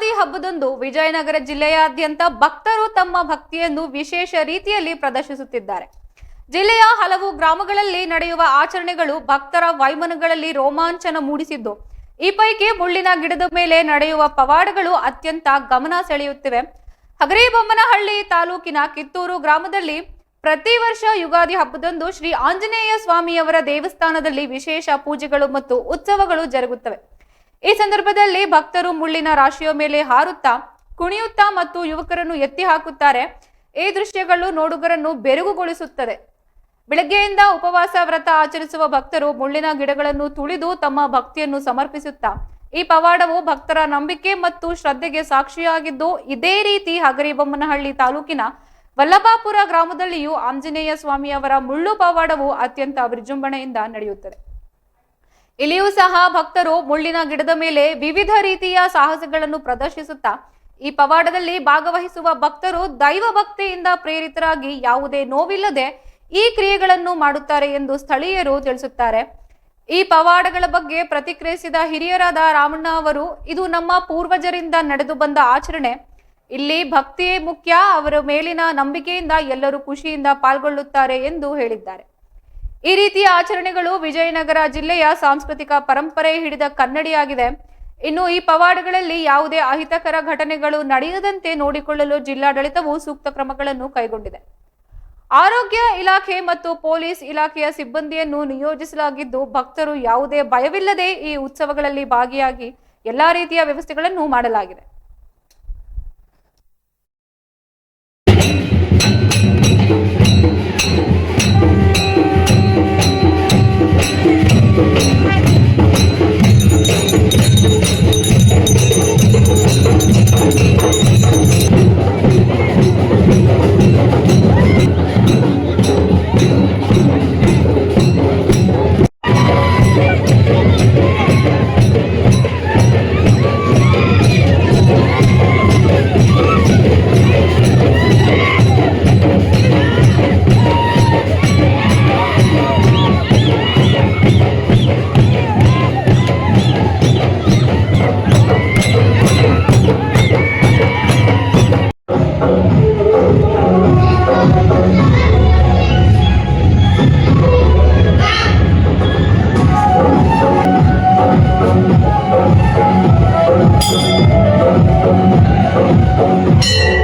ಯುಗಾದಿ ಹಬ್ಬದಂದು ವಿಜಯನಗರ ಜಿಲ್ಲೆಯಾದ್ಯಂತ ಭಕ್ತರು ತಮ್ಮ ಭಕ್ತಿಯನ್ನು ವಿಶೇಷ ರೀತಿಯಲ್ಲಿ ಪ್ರದರ್ಶಿಸುತ್ತಿದ್ದಾರೆ. ಜಿಲ್ಲೆಯ ಹಲವು ಗ್ರಾಮಗಳಲ್ಲಿ ನಡೆಯುವ ಆಚರಣೆಗಳು ಭಕ್ತರ ವೈಮನಗಳಲ್ಲಿ ರೋಮಾಂಚನ ಮೂಡಿಸಿದ್ದು, ಈ ಪೈಕಿ ಮುಳ್ಳಿನ ಗಿಡದ ಮೇಲೆ ನಡೆಯುವ ಪವಾಡಗಳು ಅತ್ಯಂತ ಗಮನ ಸೆಳೆಯುತ್ತಿವೆ. ಹಗರಿಬೊಮ್ಮನಹಳ್ಳಿ ತಾಲೂಕಿನ ಕಿತ್ತೂರು ಗ್ರಾಮದಲ್ಲಿ ಪ್ರತಿ ವರ್ಷ ಯುಗಾದಿ ಹಬ್ಬದಂದು ಶ್ರೀ ಆಂಜನೇಯ ಸ್ವಾಮಿಯವರ ದೇವಸ್ಥಾನದಲ್ಲಿ ವಿಶೇಷ ಪೂಜೆಗಳು ಮತ್ತು ಉತ್ಸವಗಳು ಜರುಗುತ್ತವೆ. ಈ ಸಂದರ್ಭದಲ್ಲಿ ಭಕ್ತರು ಮುಳ್ಳಿನ ರಾಶಿಯ ಮೇಲೆ ಹಾರುತ್ತಾ, ಕುಣಿಯುತ್ತಾ ಮತ್ತು ಯುವಕರನ್ನು ಎತ್ತಿ ಹಾಕುತ್ತಾರೆ. ಈ ದೃಶ್ಯಗಳು ನೋಡುಗರನ್ನು ಬೆರಗುಗೊಳಿಸುತ್ತದೆ. ಬೆಳಗ್ಗೆಯಿಂದ ಉಪವಾಸ ವ್ರತ ಆಚರಿಸುವ ಭಕ್ತರು ಮುಳ್ಳಿನ ಗಿಡಗಳನ್ನು ತುಳಿದು ತಮ್ಮ ಭಕ್ತಿಯನ್ನು ಸಮರ್ಪಿಸುತ್ತಾ, ಈ ಪವಾಡವು ಭಕ್ತರ ನಂಬಿಕೆ ಮತ್ತು ಶ್ರದ್ಧೆಗೆ ಸಾಕ್ಷಿಯಾಗಿದ್ದು, ಇದೇ ರೀತಿ ಹಗರಿಬೊಮ್ಮನಹಳ್ಳಿ ತಾಲೂಕಿನ ವಲ್ಲಭಾಪುರ ಗ್ರಾಮದಲ್ಲಿಯೂ ಆಂಜನೇಯ ಸ್ವಾಮಿಯವರ ಮುಳ್ಳು ಪವಾಡವು ಅತ್ಯಂತ ವಿಜೃಂಭಣೆಯಿಂದ ನಡೆಯುತ್ತದೆ. ಇಲ್ಲಿಯೂ ಸಹ ಭಕ್ತರು ಮುಳ್ಳಿನ ಗಿಡದ ಮೇಲೆ ವಿವಿಧ ರೀತಿಯ ಸಾಹಸಗಳನ್ನು ಪ್ರದರ್ಶಿಸುತ್ತಾ, ಈ ಪವಾಡದಲ್ಲಿ ಭಾಗವಹಿಸುವ ಭಕ್ತರು ದೈವ ಭಕ್ತಿಯಿಂದ ಪ್ರೇರಿತರಾಗಿ ಯಾವುದೇ ನೋವಿಲ್ಲದೆ ಈ ಕ್ರಿಯೆಗಳನ್ನು ಮಾಡುತ್ತಾರೆ ಎಂದು ಸ್ಥಳೀಯರು ತಿಳಿಸುತ್ತಾರೆ. ಈ ಪವಾಡಗಳ ಬಗ್ಗೆ ಪ್ರತಿಕ್ರಿಯಿಸಿದ ಹಿರಿಯರಾದ ರಾಮಣ್ಣ ಅವರು, ಇದು ನಮ್ಮ ಪೂರ್ವಜರಿಂದ ನಡೆದು ಬಂದ ಆಚರಣೆ. ಇಲ್ಲಿ ಭಕ್ತಿಯೇ ಮುಖ್ಯ. ಅವರ ಮೇಲಿನ ನಂಬಿಕೆಯಿಂದ ಎಲ್ಲರೂ ಖುಷಿಯಿಂದ ಪಾಲ್ಗೊಳ್ಳುತ್ತಾರೆ ಎಂದು ಹೇಳಿದ್ದಾರೆ. ಈ ರೀತಿಯ ಆಚರಣೆಗಳು ವಿಜಯನಗರ ಜಿಲ್ಲೆಯ ಸಾಂಸ್ಕೃತಿಕ ಪರಂಪರೆ ಹಿಡಿದ ಕನ್ನಡಿಯಾಗಿದೆ. ಇನ್ನು ಈ ಪವಾಡಗಳಲ್ಲಿ ಯಾವುದೇ ಅಹಿತಕರ ಘಟನೆಗಳು ನಡೆಯದಂತೆ ನೋಡಿಕೊಳ್ಳಲು ಜಿಲ್ಲಾಡಳಿತವು ಸೂಕ್ತ ಕ್ರಮಗಳನ್ನು ಕೈಗೊಂಡಿದೆ. ಆರೋಗ್ಯ ಇಲಾಖೆ ಮತ್ತು ಪೊಲೀಸ್ ಇಲಾಖೆಯ ಸಿಬ್ಬಂದಿಯನ್ನು ನಿಯೋಜಿಸಲಾಗಿದ್ದು, ಭಕ್ತರು ಯಾವುದೇ ಭಯವಿಲ್ಲದೆ ಈ ಉತ್ಸವಗಳಲ್ಲಿ ಭಾಗಿಯಾಗಿ ಎಲ್ಲಾ ರೀತಿಯ ವ್ಯವಸ್ಥೆಗಳನ್ನು ಮಾಡಲಾಗಿದೆ. Thank you.